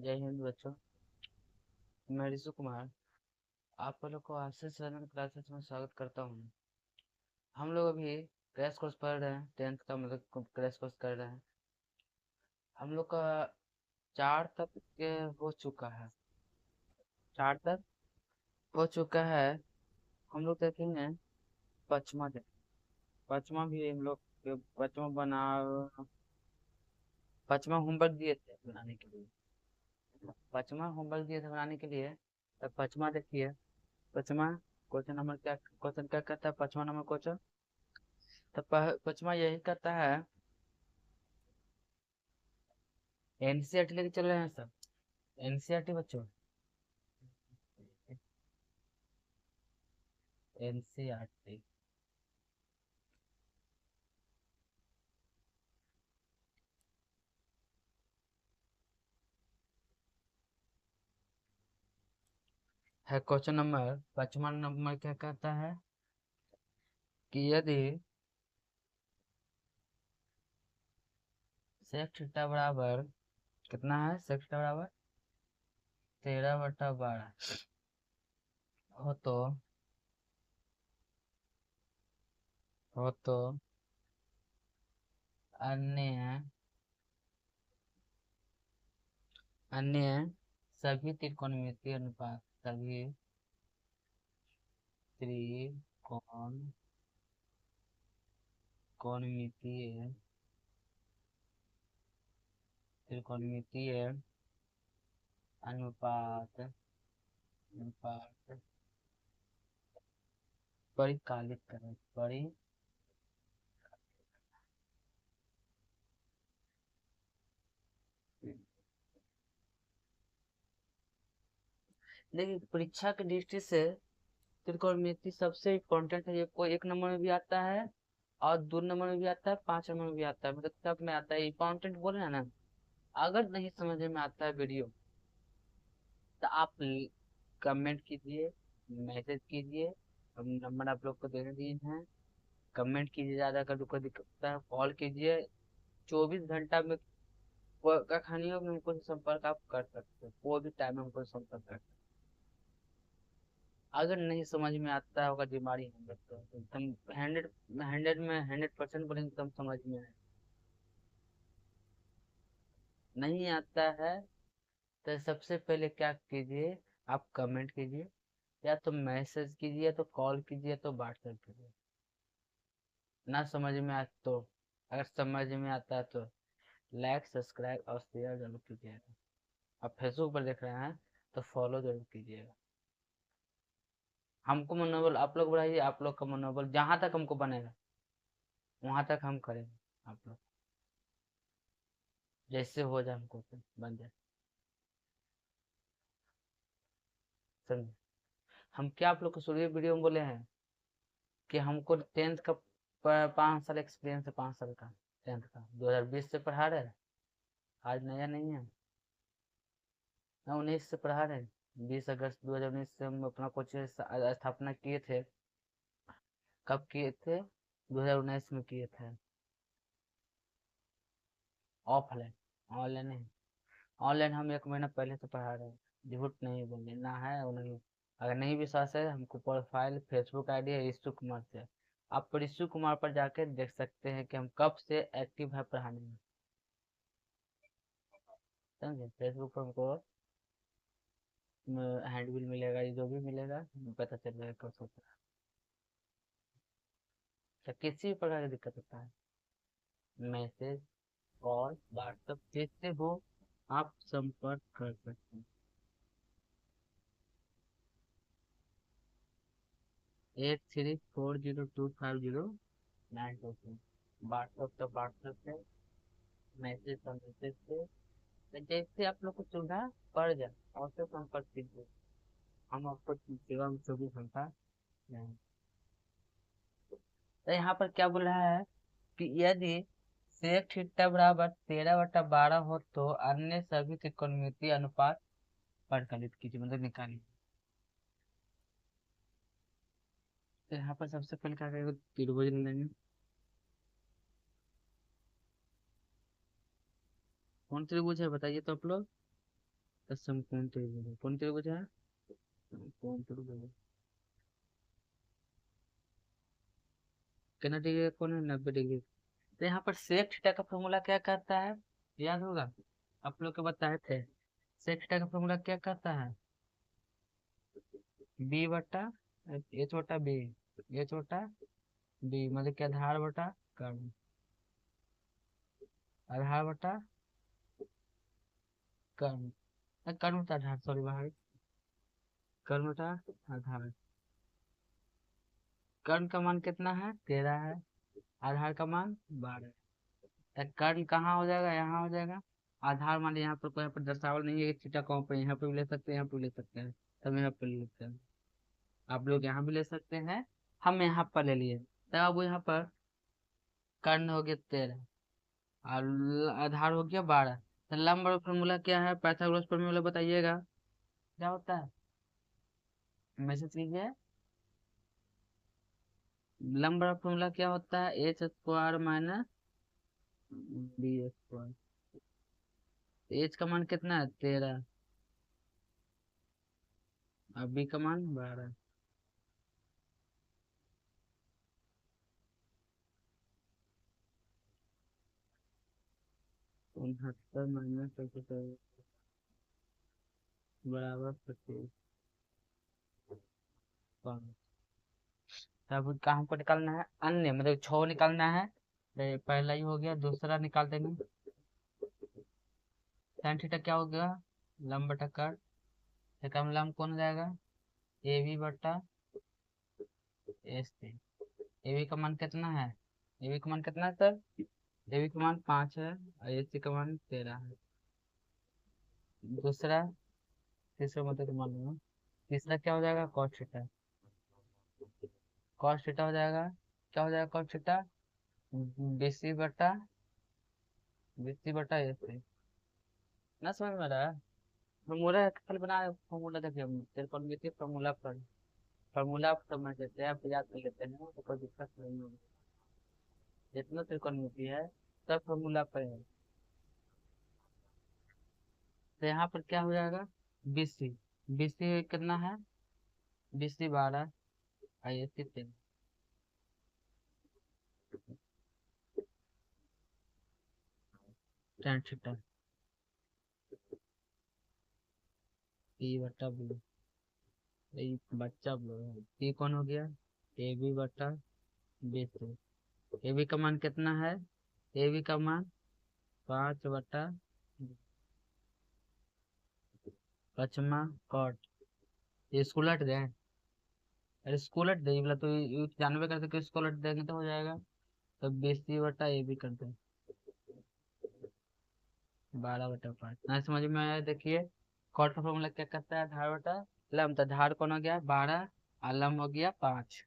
जय हिंद बच्चों। मैं ऋषु कुमार आप लोग को आशीष रंजन क्लासेस में स्वागत करता हूँ। हम लोग अभी क्रैश कोर्स पढ़ रहे हैं, 10th का मतलब क्रैश कोर्स कर रहे हैं। हम लोग का 4 तक के हो चुका है। 4 तक हो चुका है। हम लोग देखेंगे पचमा देख पचमा भी हम लोग पचमा बना पचमा होमवर्क दिए थे बनाने के लिए। पचमा होमवर्क दिए थे बनाने के लिए। तब पचमा देखिए। पचमा क्वेश्चन नंबर क्या, क्वेश्चन क्या कहता है पचमा नंबर क्वेश्चन। तो पचमा यही कहता है। एनसीईआरटी लेके चल रहे हैं सब। एनसीईआरटी बच्चों, एनसीईआरटी है। क्वेश्चन नंबर पचमा नंबर क्या कहता है कि यदि सेक थीटा बराबर कितना है, सेक थीटा बराबर 13/12 हो तो अन्य अन्य सभी त्रिकोणमितीय अनुपात, सभी त्रिकोण कोणमितीय त्रिकोणमितीय अनुपात अनुपात परिकालित करें। देखिए, परीक्षा की दृष्टि से त्रिकोणमिति सबसे इम्पोर्टेंट है। ये कोई 1 नंबर में भी आता है और 2 नंबर में भी आता है, 5 नंबर में भी आता है, मतलब सब में आता है। इम्पोर्टेंट बोल रहे हैं ना। अगर नहीं समझ में आता है वीडियो तो आप कमेंट कीजिए, मैसेज कीजिए। हम नंबर आप लोग को दे दिए हैं। कमेंट कीजिए, ज्यादा कर कोई दिक्कत है कॉल कीजिए। 24 घंटा में का खानी हो हमको संपर्क आप कर सकते हो, कोई भी टाइम में हमको संपर्क कर सकते हो। अगर नहीं समझ में आता होगा बीमारी हम लोग तो एकदम 100% बोलेंगे एकदम समझ में है। नहीं आता है तो सबसे पहले क्या कीजिए, आप कमेंट कीजिए, या तो मैसेज कीजिए, तो कॉल कीजिए, तो व्हाट्सएप कीजिए। ना समझ में आए तो, अगर समझ में आता है तो लाइक सब्सक्राइब और शेयर जरूर कीजिएगा। आप फेसबुक पर देख रहे हैं तो फॉलो जरूर कीजिएगा। हमको मनोबल आप लोग बढ़ाइए, आप लोग का मनोबल जहां तक हमको बनेगा वहां तक हम करेंगे। आप लोग जैसे हो जाए हमको तो बन जाए, समझे। हम क्या आप लोग को शुरू वीडियो में बोले हैं कि हमको 10th का 5 साल एक्सपीरियंस है, 5 साल का 10th का 2020 से पढ़ा रहे हैं। आज नया नहीं है ना, 19 से पढ़ा रहे हैं। 20 अगस्त 2019 से हम अपना कोचिंग स्थापना किए थे। कब किए थे? 2019 में किए थे। ऑफलाइन, ऑनलाइन नहीं। ऑनलाइन हम 1 महीना पहले से पढ़ा रहे हैं। झूठ नहीं बोलने ना है और नहीं। अगर नहीं विश्वास है, हमको प्रोफाइल फेसबुक आईडी है ऋषु कुमार से। आप ऋषु कुमार पर जाकर देख सकते हैं कि हम कब से एक्टिव है पढ़ाने में। समझे, फेसबुक पर हमको हैंडबिल मिलेगा, ये जो भी मिलेगा पता चल जाएगा कब से पढ़ा। तो किसी भी प्रकार की दिक्कत होता है, मैसेज कॉल व्हाट्सएप जैसे हो आप संपर्क कर सकते हैं। 8340250922। व्हाट्सएप तो व्हाट्सएप पे, मैसेज तो मैसेज पे। तो जैसे आप लोग को सुविधा पड़ जाए और से संपर्क कीजिए। हम आपको सेवा में 24 घंटा देंगे। तो यहाँ पर क्या बोल रहा है कि यदि सेक थीटा बराबर 13/12 हो तो अन्य सभी त्रिकोणमितीय अनुपात परिकलित कीजिए, मतलब निकालिए। तो यहाँ पर सबसे पहले क्या करेंगे, त्रिभुज ले लेंगे। कौन त्रिभुज है बताइए तो आप लोग। समकोण त्रिभुज, कौन त्रिभुज है? समकोण त्रिभुज। कितना डिग्री का कोण है? 90 डिग्री। तो यहाँ पर सेक थीटा का फॉर्मूला क्या कहता है? याद होगा, आप लोग को बताए थे। सेक थीटा का फॉर्मूला क्या कहता है? बी बटा एच बटा बी, एच बटा बी मतलब क्या, आधार बटा कर्ण, आधार बटा कर्ण, कर्ण बटा आधार, सॉरी बाहर, कर्ण बटा आधार। कर्ण का मान कितना है? 13 है। आधार का मान 12। तो कर्ण कहाँ हो जाएगा? यहाँ हो जाएगा। आधार मान यहाँ पर कोई, यहाँ पर दर्शावल नहीं है कि थीटा कहाँ पर, यहाँ पे भी ले सकते हैं, यहाँ पे भी ले सकते हैं। तब यहाँ पे ले लेते हैं, आप लोग यहाँ भी ले सकते हैं, हम यहाँ पर ले लिए। तब अब यहाँ पर कर्ण हो गया 13 और आधार हो गया 12। तो लंब और फॉर्मूला क्या है? पाइथागोरस फॉर्मूला बताइएगा क्या होता है, मैसेज कीजिए। लंब और फॉर्मूला क्या होता है? H square minus B square. H का मान कितना है? 13 और बी का मान 12। 69 माइनस बराबर 25। तब का हमको निकालना है अन्य, मतलब छो निकालना है। ये पहला ही हो गया, दूसरा निकाल देंगे। tan थीटा क्या हो गया? लंब बटा कर्ण, इसका हम लंब कौन हो जाएगा? ए बी बटा एस सी। ए बी का मान कितना है? ए बी का मान कितना है सर? ए बी का मान 5 है और एस सी का मान 13 है। दूसरा, तीसरा मतलब मान लो, तीसरा क्या हो जाएगा? cos theta. cos थीटा हो जाएगा, क्या हो जाएगा cos थीटा? बीसी बटा, बीसी बटा एस, ना समझ में आ रहा है? फॉर्मूला कल बना, फॉर्मूला देखिए हम त्रिकोणमितीय फॉर्मूला पर, फॉर्मूला आप समझ लेते हैं, आप याद कर लेते हैं तो कोई दिक्कत नहीं होगी। जितना त्रिकोणमिति है सब फॉर्मूला पर है। तो यहाँ पर क्या हो जाएगा? बीसी, बीसी कितना है? बीसी 12 और एसी 3। tan थीटा पी बटा बी, ये बच्चा बोल रहा है, पी कौन हो गया? ए बी बटा बी सी। ए बी का मान कितना है? ए बी का मान 5 बटा पचमा कॉट। ये इसको उलट दें? अरे इसको उलट दे, बोला तो ये जानवे करते कि इसको उलट देंगे तो हो जाएगा। तो 20 बटा ए बी कर दें, 12/5। ना समझ में आया? देखिए कॉट का फॉर्मूला क्या कहता है? आधार बटा लंब। तो आधार कौन हो गया? 12 और लंब हो गया 5।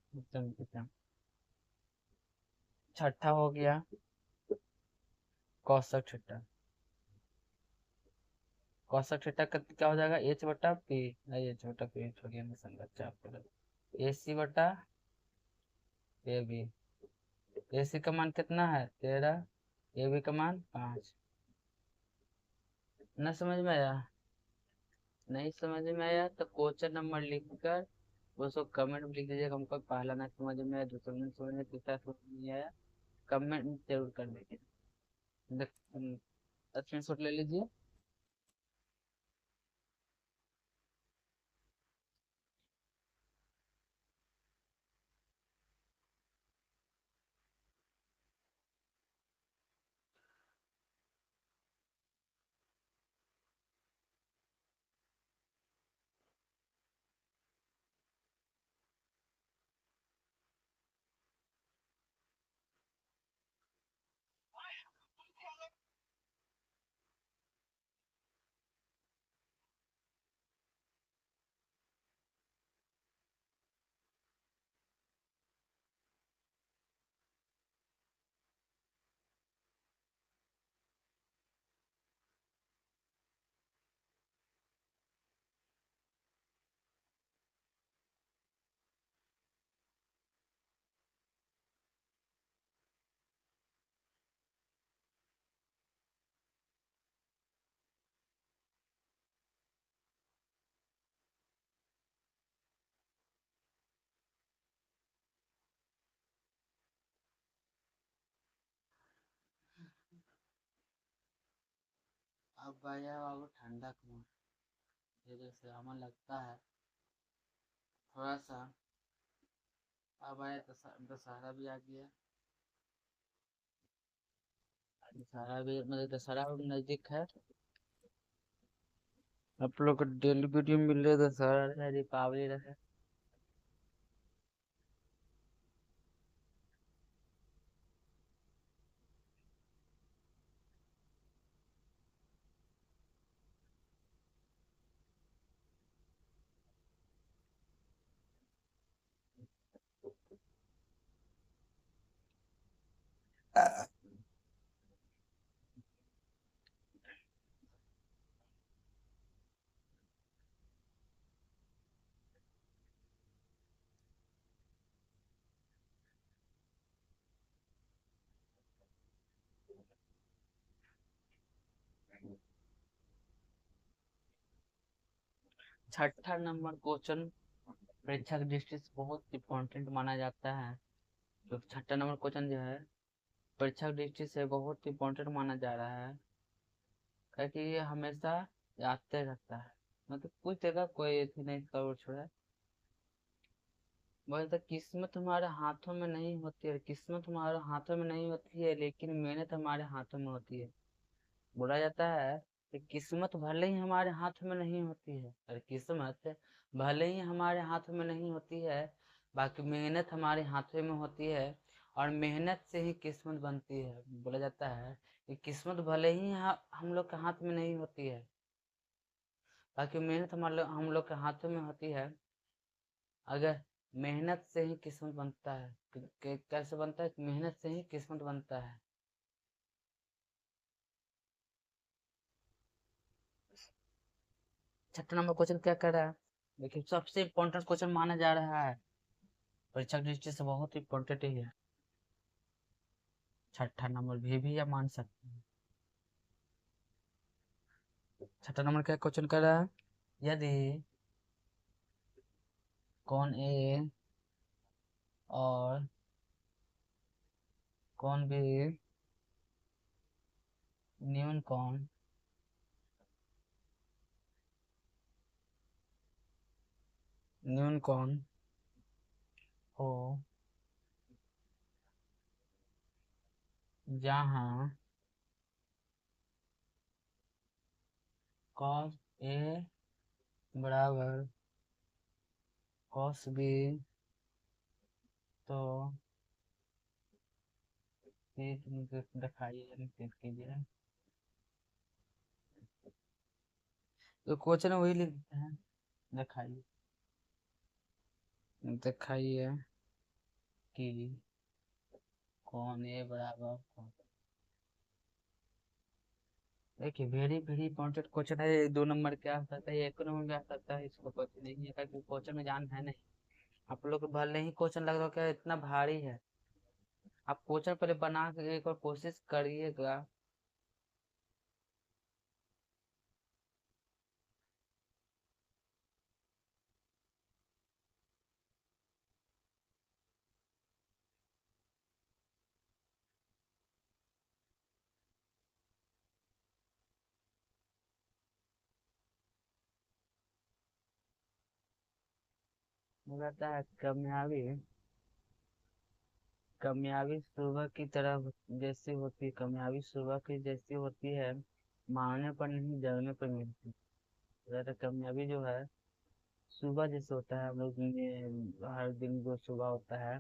छठा हो गया कौशक थीटा। कौशक थीटा का क्या हो जाएगा? एच बटा पी, एच बटा पी हो गया संगत, ए सी बटा ए बी। ए सी का मान कितना है? 13, ए बी का मान 5। न समझ में आया? नहीं समझ में आया तो क्वेश्चन नंबर लिख कर उसको कमेंट में लिख दीजिएगा। हमको पहला ना समझ में आया, दूसरा नहीं समझ में आया, तीसरा समझ में नहीं आया, कमेंट जरूर कर दीजिए। स्क्रीनशॉट ले लीजिए। अब आया बाबू ठंडा का मौसम, ये जैसे हमें लगता है थोड़ा सा। अब आया दशहरा भी आ गया। दशहरा भी मतलब दशहरा भी नजदीक है। आप लोग को डेली वीडियो मिल रहे, दशहरा रहे, दीपावली रहे। छठा नंबर क्वेश्चन परीक्षा की दृष्टि से बहुत इम्पोर्टेंट माना जाता है। जो छठा नंबर क्वेश्चन जो है परीक्षा की दृष्टि से बहुत इम्पोर्टेंट माना जा रहा है, क्योंकि ये हमेशा आते रहता है। मतलब कुछ जगह कोई ऐसी नहीं करोड़ छोड़ा। बोलते किस्मत तुम्हारे हाथों में नहीं होती है, किस्मत तुम्हारे हाथों में नहीं होती है, लेकिन मेहनत हमारे हाथों में होती है। बोला जाता है कि किस्मत भले ही हमारे हाथों में नहीं होती है, और किस्मत भले ही हमारे हाथों में नहीं होती है, बाकी मेहनत हमारे हाथों में होती है, और मेहनत से ही किस्मत बनती है। बोला जाता है कि किस्मत भले ही हम लोग के हाथ में नहीं होती है, बाकी मेहनत हम लोग के हाथों में होती है। अगर मेहनत से ही किस्मत बनता है, कैसे बनता है? मेहनत से ही किस्मत बनता है। छठा नंबर क्वेश्चन क्या कर रहा है? देखिए सबसे इम्पोर्टेंट क्वेश्चन माना जा रहा है, परीक्षा की दृष्टि से बहुत इम्पोर्टेंट ही है। छठा नंबर भी आप मान सकते हैं। छठा नंबर क्या क्वेश्चन कर रहा है? यदि कौन ए और कौन बी न्यून कौन हो, जहाँ cos ए बराबर cos बी, तो चीज मुझे दिखाइए, रिपीट कीजिए। तो क्वेश्चन वही लिख देते हैं, दिखाइए। दिखाइए कि कौन ए बराबर कौन। देखिए वेरी वेरी इंपॉर्टेंट क्वेश्चन है ये। 2 नंबर क्या आ सकता है, 1 नंबर में आ सकता है, इसको पता नहीं है क्योंकि क्वेश्चन में जान है नहीं। आप लोग को भले ही क्वेश्चन लग रहा हो क्या इतना भारी है, आप क्वेश्चन पहले बना के एक बार कोशिश करिएगा। मुझे लगता है कामयाबी सुबह की तरह जैसी होती है, कामयाबी सुबह की जैसी होती है, मांगने पर नहीं जगने पर मिलती है। ज्यादा कामयाबी जो है सुबह जैसे होता है, हम लोग में हर दिन जो सुबह होता है,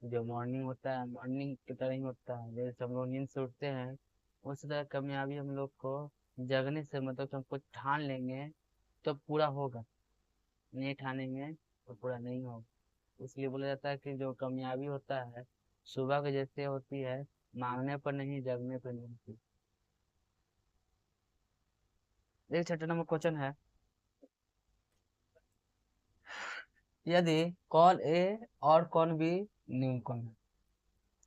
जो मॉर्निंग होता है मॉर्निंग की तरह ही होता है। जैसे हम लोग नींद से उठते हैं, उसी तरह कामयाबी हम लोग को जगने से, मतलब कि हम कुछ ठान लेंगे तो पूरा होगा, नहीं ठानेंगे तो पूरा नहीं होगा। इसलिए बोला जाता है कि जो कामयाबी होता है सुबह के जैसे होती है, मांगने पर नहीं जगने पर मिलती। एक 6 नंबर क्वेश्चन है, यदि कौन ए और कौन बी न्यून कोण है।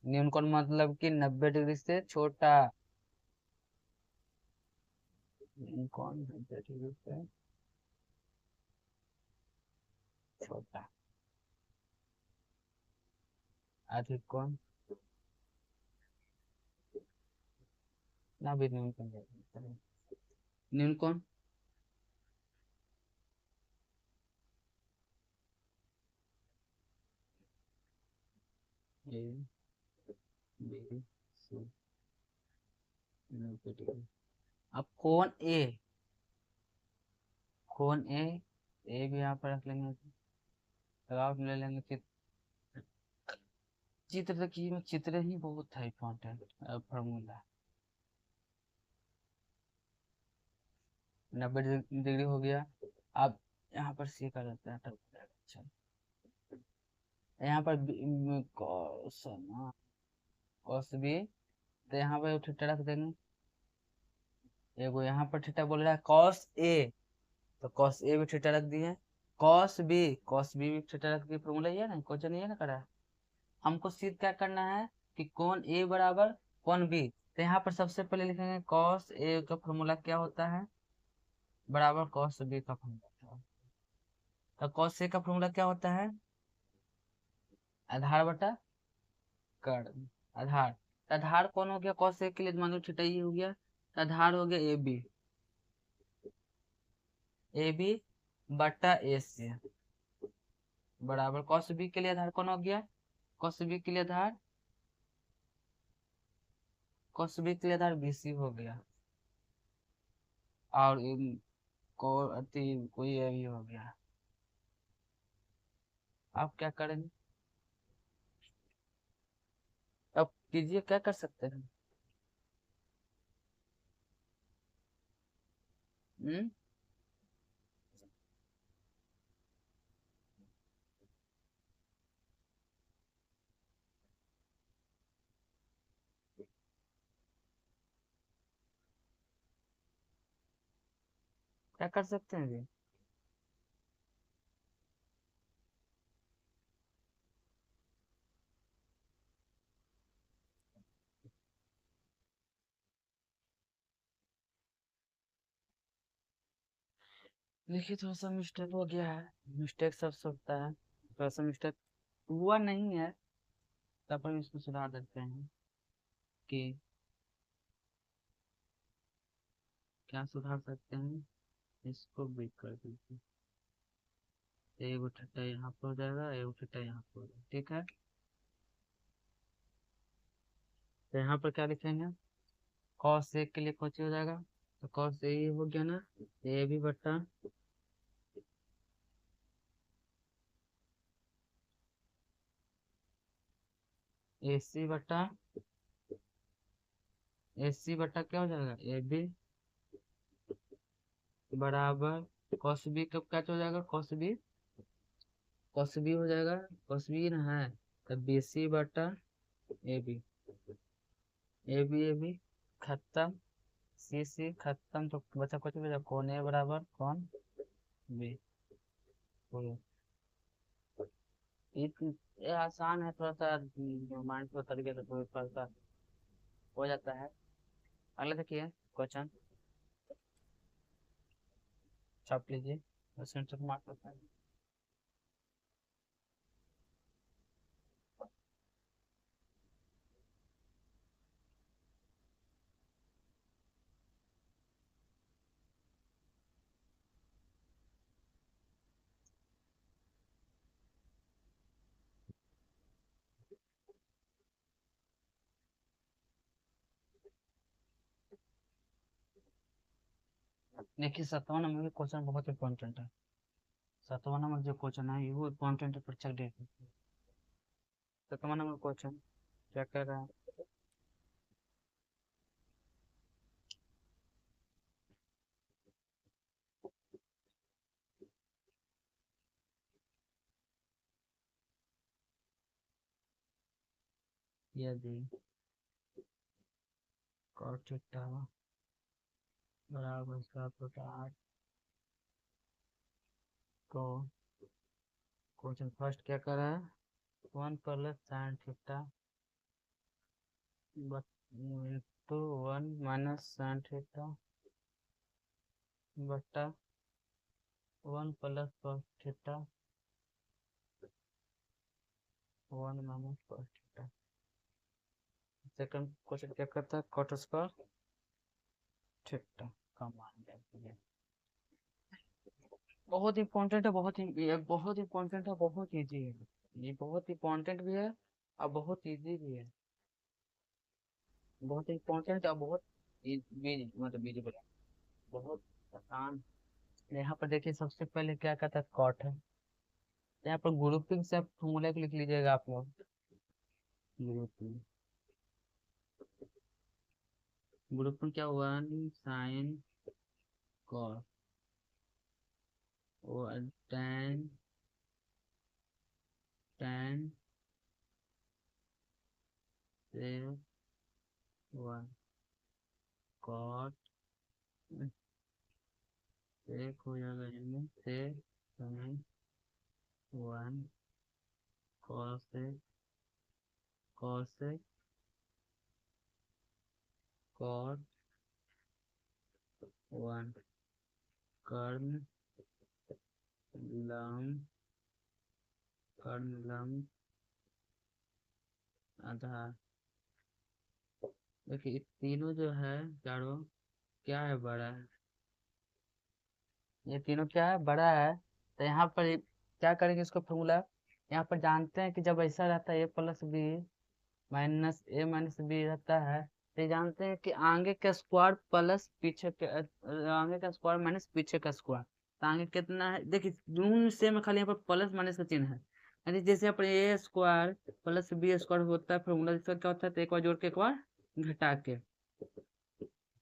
न्यून कोण मतलब कि 90 डिग्री से छोटा। न्यून कोण 90 डिग्री से छोटा। अधिक कोण ना भी न्यून कोण है। निम्न कौन? ए बी सी अब कौन ए, कौन ए भी यहाँ पर रख लेंगे, लगाव ले लेंगे चित्र की, चित्र ही बहुत है इंपॉर्टेंट फॉर्मूला। 90 डिग्री हो गया। अब यहाँ पर सी का रहता है अच्छा, यहाँ पर कॉस बी, तो यहाँ पर थीटा रख देंगे। एगो यहाँ पर थीटा बोल रहा है कॉस ए, तो कॉस ए भी थीटा रख दिए। कॉस बी भी थीटा रख दिए। फॉर्मूला ये है ना, क्वेश्चन ये ना करा है। हमको सिद्ध क्या करना है कि कौन ए बराबर कौन बी। तो यहाँ पर सबसे पहले लिखेंगे कॉस ए का फॉर्मूला क्या होता है, बराबर कॉस बी का फॉर्मूला। तो कॉस ए का फॉर्मूला क्या होता है, आधार बटा कर्ण। आधार, तो आधार कौन हो गया कॉस ए के लिए, मान लो थीटा ये हो गया, तो आधार हो गया ए बी, ए बी बटा ए सी बराबर कॉस बी के लिए आधार कौन हो गया, कॉस बी के लिए आधार, कॉस बी के लिए आधार बी सी हो गया, और कोई ये भी हो गया। आप क्या करेंगे, अब कीजिए क्या कर सकते हैं। हम्म, क्या कर सकते हैं जी। देखिए थोड़ा सा मिस्टेक हो गया है, मिस्टेक सब होता है, थोड़ा सा मिस्टेक हुआ नहीं है, तब हम इसको सुधार देते हैं कि क्या सुधार सकते हैं। इसको भी कर दीजिए, एक उठा यहाँ पर हो जाएगा, एक उठा यहाँ पर हो जाएगा, ठीक है। तो यहाँ पर क्या लिखेंगे, कॉस ए के लिए कौन हो जाएगा, तो कॉस ए हो गया ना, ए भी बटा ए सी बटा, ए सी बटा क्या हो जाएगा ए बी बराबर कॉस बी, कब क्या हो जाएगा कॉस बी हो जाएगा, कॉस बी ना है, तो बी सी बटा ए बी, ए बी खत्म, सी सी खत्म, तो बचा कुछ बचा कौन ए बराबर कौन बी। ये ये आसान है, थोड़ा सा माइंड को तरीके से थोड़ा सा हो जाता है। अगला देखिए क्वेश्चन, छाप लीजिए, 10 तक मार्क होता है। देखिए 7वां नंबर के क्वेश्चन बहुत इंपॉर्टेंट है, 7वां नंबर जो क्वेश्चन है वो इंपॉर्टेंट है परीक्षा डेट में। 7वां नंबर क्वेश्चन क्या कह रहा है, यदि cos थीटा बराबर 7/8, तो क्वेश्चन फर्स्ट क्या कर रहा है, 1 + sin theta into 1 - sin theta बटा 1 + cos theta 1 - cos theta. Second question क्या करता है, cot स्क्वायर थीटा का मान है। बहुत इंपॉर्टेंट है, बहुत ही ये बहुत इंपॉर्टेंट है, बहुत इजी है। ये बहुत इंपॉर्टेंट भी है और बहुत इजी भी है। बहुत इंपॉर्टेंट और बहुत इजी, मतलब इजी बोला, बहुत आसान। यहाँ पर देखिए सबसे पहले क्या कहता है, कॉट है। यहाँ पर ग्रुपिंग से आप फॉर्मूला को लिख लीजिएगा आप लोग। ग्रुपिंग, ग्रुपिंग क्या हुआ, साइन कॉस और टेन, टेन से वन, कॉट एक हो जाएगा इनमें से साइन वन, कॉस से, कॉस से कॉट वन, कर्ण लंब, कर्ण लंब आधार। देखिए ये तीनों जो है चारों क्या है, बड़ा है। ये तीनों क्या है, बड़ा है। तो यहाँ पर क्या करेंगे इसको फॉर्मूला। यहाँ पर जानते हैं कि जब ऐसा रहता है A+B माइनस A-B रहता है, तो ये जानते हैं कि आगे का स्क्वायर प्लस पीछे के आगे का स्क्वायर माइनस पीछे का स्क्वायर। तो आगे कितना है, देखिए दोनों सेम है, खाली यहाँ पर प्लस माइनस का चिन्ह है। यानी जैसे यहाँ पर A² + B² होता है फॉर्मूला, जिसका क्या होता है, तो एक बार जोड़ के एक बार घटा के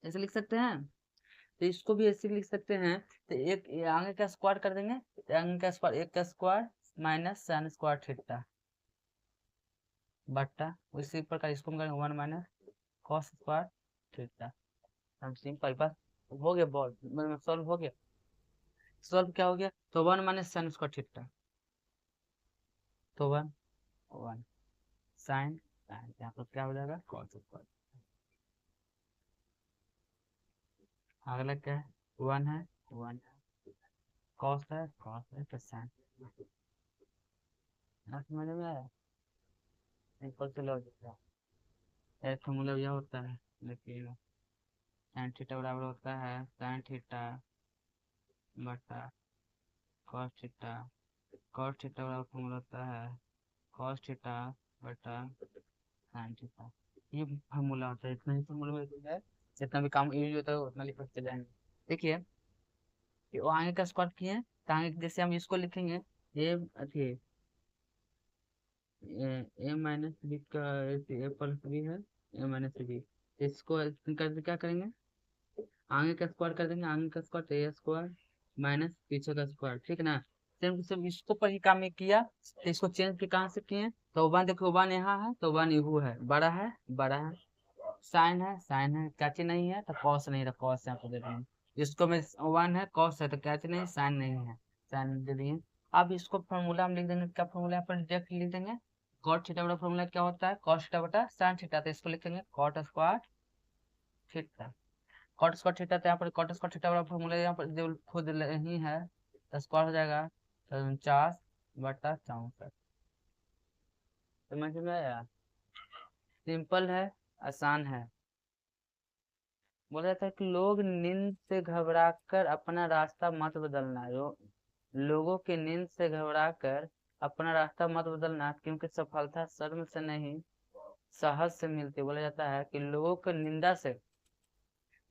ऐसे लिख सकते हैं। तो इसको भी ऐसे लिख सकते हैं। तो एक ये आगे का स्क्वायर कर देंगे, तो आगे का स्क्वायर, एक का square minus sine square theta बट्टा, उसी प्रकार इसको हम करेंगे 1 माइनस कॉस स्क्वायर थीटा। हम सिंपल बस हो गया, बॉल मतलब सॉल्व हो गया। सॉल्व क्या हो गया, तो 1 माइनस साइन स्क्वायर थीटा, तो 1 1 साइन साइन यहाँ पर क्या हो जाएगा, कॉस स्क्वायर। अगला क्या है, 1 है, 1 कॉस है, कॉस है तो साइन। समझ में आया, सिंपल से लॉजिक है। एक फॉर्मूला यह होता है, देखिए साइन थीटा बराबर होता है साइन थीटा बटा कॉस थीटा, कॉस थीटा बराबर फॉर्मूला होता है कॉस थीटा बटा साइन थीटा। ये फॉर्मूला होता है, इतना ही फॉर्मूला में है। जितना भी काम यूज होता है उतना लिखते जाएंगे। देखिए ये वो आगे का स्क्वायर किए, तो आगे जैसे हम इसको लिखेंगे ए अथी A-B का A+B है, A-B, इसको कर क्या करेंगे, आगे का स्क्वायर कर देंगे, आगे का स्क्वायर तो A² माइनस पीछे का स्क्वायर, ठीक है ना। सेम सेम इसको पर ही काम में किया, तो इसको चेंज के कहाँ से किए, तो 1 देखो 1 यहाँ है तो 1 यू है, बड़ा है, बड़ा है। साइन है, साइन है, क्या चीज नहीं है, तो कॉस नहीं है, तो कॉस यहाँ पर दे देंगे। इसको में 1 है, कॉस है, तो क्या चीज नहीं, साइन नहीं है, साइन दे दिए। अब इसको फॉर्मूला हम लिख देंगे, क्या फॉर्मूला यहाँ पर डायरेक्ट लिख देंगे, कॉट थीटा बटा फॉर्मूला क्या होता है, कॉस थीटा बटा साइन थीटा, तो इसको लिखेंगे cot square theta. Cot square theta, तो यहाँ पर कॉट स्क्वायर थीटा वाला फॉर्मूला यहाँ पर जो खुद ही है, तो स्क्वायर हो जाएगा 49/64। समझ में आया, सिंपल है, आसान है। बोला था कि लोग नींद से घबराकर अपना रास्ता मत बदलना, लोगों की नींद से घबराकर अपना रास्ता मत बदलना, क्योंकि सफलता शर्म से नहीं साहस से मिलती। बोला जाता है कि लोगों की निंदा से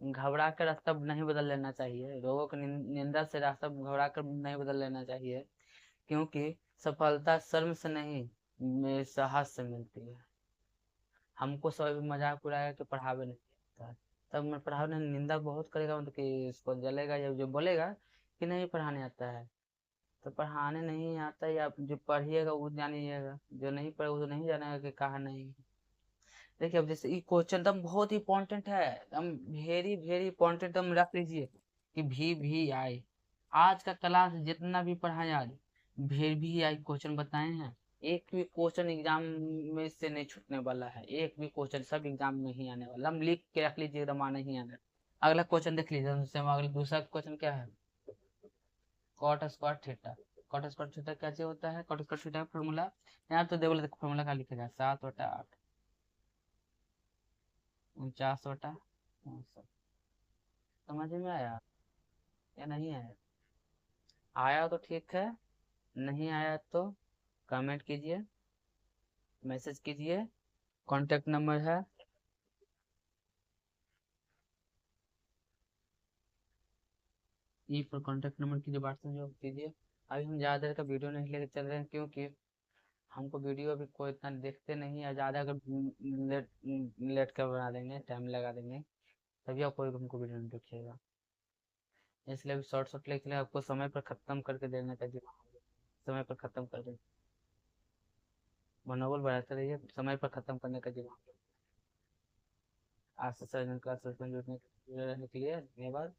घबरा कर रास्ता नहीं बदल लेना चाहिए, लोगों की निंदा से रास्ता घबरा कर नहीं बदल लेना चाहिए, क्योंकि सफलता शर्म से नहीं साहस से मिलती है। हमको सब मजाक उड़ाया कि पढ़ावे नहीं आता है, तब मैं पढ़ावे नहीं, निंदा बहुत करेगा, मतलब कि इसको जलेगा या जो बोलेगा कि नहीं पढ़ाने आता है, तो पढ़ाने नहीं आता, या जो पढ़िएगा वो जानिएगा, जो नहीं पढ़े वो तो नहीं जानेगा कि कहा नहीं। देखिए अब जैसे ये क्वेश्चन एकदम बहुत ही इंपॉर्टेंट है, एकदम वेरी वेरी इंपॉर्टेंट, एकदम रख लीजिए कि भी आई। आज का क्लास जितना भी पढ़ाया आज भी आई क्वेश्चन बताए हैं। एक भी क्वेश्चन एग्जाम में से नहीं छूटने वाला है, एक भी क्वेश्चन सब एग्जाम में ही आने वाला, हम लिख के रख लीजिए, एकदम आना ही आना। अगला क्वेश्चन देख लीजिए, उससे हम अगला दूसरा क्वेश्चन क्या है, cot square theta. Cot square theta क्या चीज होता है, कॉट स्क्वायर थीटा फॉर्मूला यहाँ तो देखो, फॉर्मूला क्या लिखेगा, 7/8 49/59। समझ में आया या नहीं आया। आया तो ठीक है, नहीं आया तो कमेंट कीजिए, मैसेज कीजिए। कॉन्टेक्ट नंबर है। ई पर कॉन्टेक्ट नंबर कीजिए, व्हाट्सएप जो कीजिए। अभी हम ज़्यादा देर का वीडियो नहीं लेके चल रहे हैं, क्योंकि हमको वीडियो अभी कोई इतना देखते नहीं है। ज़्यादा अगर लेट लेट कर बना देंगे, टाइम लगा देंगे, तभी आप कोई हमको वीडियो नहीं देखिएगा। इसलिए अभी शॉर्ट शॉर्ट लेके आपको समय पर ख़त्म करके देने का दिमाग, समय पर ख़त्म कर दें। मनोबल बढ़ाते रहिए, समय पर ख़त्म करने का दिमाग। आज से सर्जन क्लास जुड़ने रहने के लिए धन्यवाद।